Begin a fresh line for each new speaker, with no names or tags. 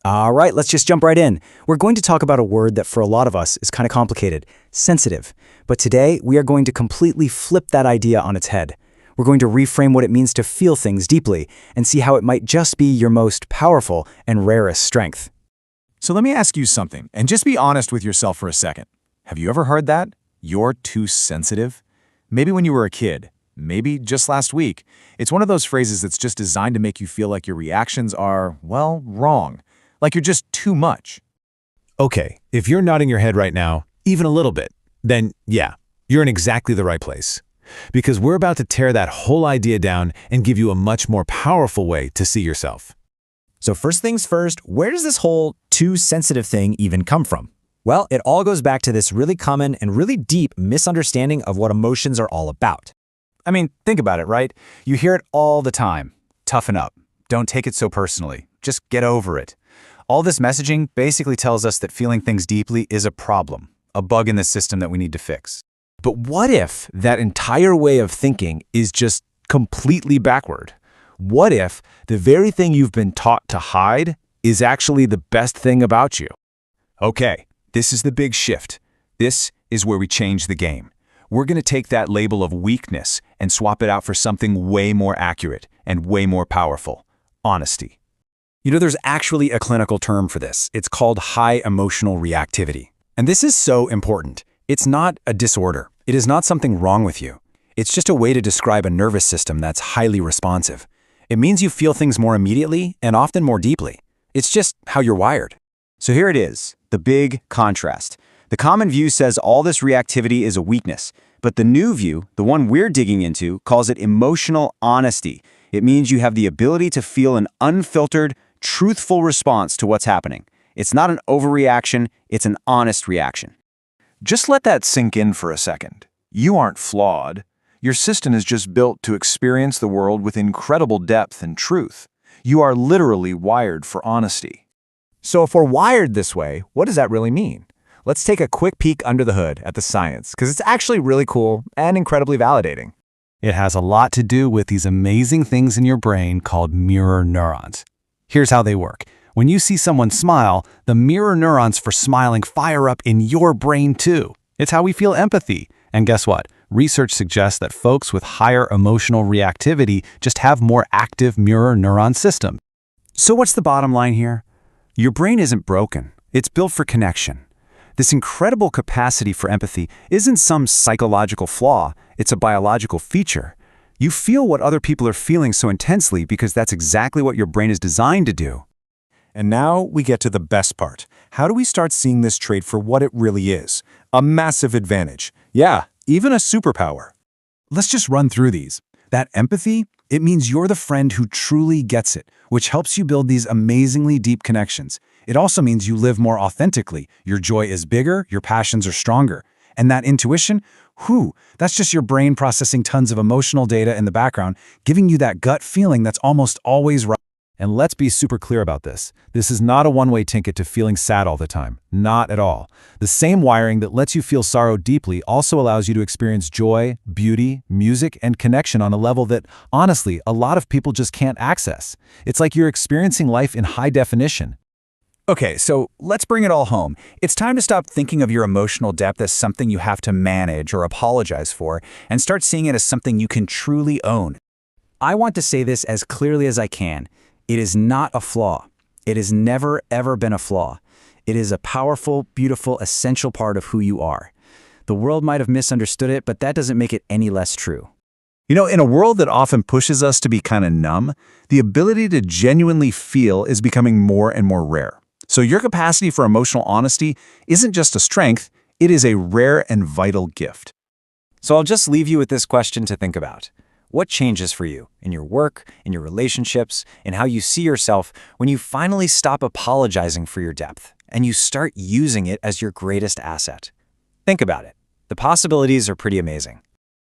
All right, let's just jump right in. We're going to talk about a word that for a lot of us is kind of complicated, sensitive. But today, we are going to completely flip that idea on its head. We're going to reframe what it means to feel things deeply and see how it might just be your most powerful and rarest strength.
So let me ask you something, and just be honest with yourself for a second. Have you ever heard that? You're too sensitive? Maybe when you were a kid, maybe just last week. It's one of those phrases that's just designed to make you feel like your reactions are, well, wrong. Like you're just too much.
Okay, if you're nodding your head right now, even a little bit, then yeah, you're in exactly the right place. Because we're about to tear that whole idea down and give you a much more powerful way to see yourself.
So first things first, where does this whole too sensitive thing even come from? Well, it all goes back to this really common and really deep misunderstanding of what emotions are all about.
I mean, think about it, right? You hear it all the time. Toughen up. Don't take it so personally. Just get over it. All this messaging basically tells us that feeling things deeply is a problem, a bug in the system that we need to fix.
But what if that entire way of thinking is just completely backward? What if the very thing you've been taught to hide is actually the best thing about you?
Okay, this is the big shift. This is where we change the game. We're going to take that label of weakness and swap it out for something way more accurate and way more powerful: honesty.
You know, there's actually a clinical term for this. It's called high emotional reactivity. And this is so important. It's not a disorder. It is not something wrong with you. It's just a way to describe a nervous system that's highly responsive. It means you feel things more immediately and often more deeply. It's just how you're wired.
So here it is, the big contrast. The common view says all this reactivity is a weakness, but the new view, the one we're digging into, calls it emotional honesty. It means you have the ability to feel an unfiltered, truthful response to what's happening. It's not an overreaction, it's an honest reaction.
Just let that sink in for a second. You aren't flawed. Your system is just built to experience the world with incredible depth and truth. You are literally wired for honesty.
So if we're wired this way, what does that really mean? Let's take a quick peek under the hood at the science, because it's actually really cool and incredibly validating.
It has a lot to do with these amazing things in your brain called mirror neurons. Here's how they work. When you see someone smile, the mirror neurons for smiling fire up in your brain too. It's how we feel empathy. And guess what? Research suggests that folks with higher emotional reactivity just have more active mirror neuron systems.
So what's the bottom line here? Your brain isn't broken. It's built for connection. This incredible capacity for empathy isn't some psychological flaw. It's a biological feature. You feel what other people are feeling so intensely because that's exactly what your brain is designed to do.
And now we get to the best part. How do we start seeing this trait for what it really is? A massive advantage. Yeah, even a superpower. Let's just run through these. That empathy, it means you're the friend who truly gets it, which helps you build these amazingly deep connections. It also means you live more authentically. Your joy is bigger, your passions are stronger. And that intuition, that's just your brain processing tons of emotional data in the background, giving you that gut feeling that's almost always right.
And let's be super clear about this. This is not a one-way ticket to feeling sad all the time. Not at all. The same wiring that lets you feel sorrow deeply also allows you to experience joy, beauty, music, and connection on a level that, honestly, a lot of people just can't access. It's like you're experiencing life in high definition.
Okay, so let's bring it all home. It's time to stop thinking of your emotional depth as something you have to manage or apologize for, and start seeing it as something you can truly own.
I want to say this as clearly as I can. It is not a flaw. It has never, ever been a flaw. It is a powerful, beautiful, essential part of who you are. The world might have misunderstood it, but that doesn't make it any less true.
You know, in a world that often pushes us to be kind of numb, the ability to genuinely feel is becoming more and more rare. So your capacity for emotional honesty isn't just a strength, it is a rare and vital gift.
So I'll just leave you with this question to think about. What changes for you in your work, in your relationships, in how you see yourself when you finally stop apologizing for your depth and you start using it as your greatest asset? Think about it. The possibilities are pretty amazing.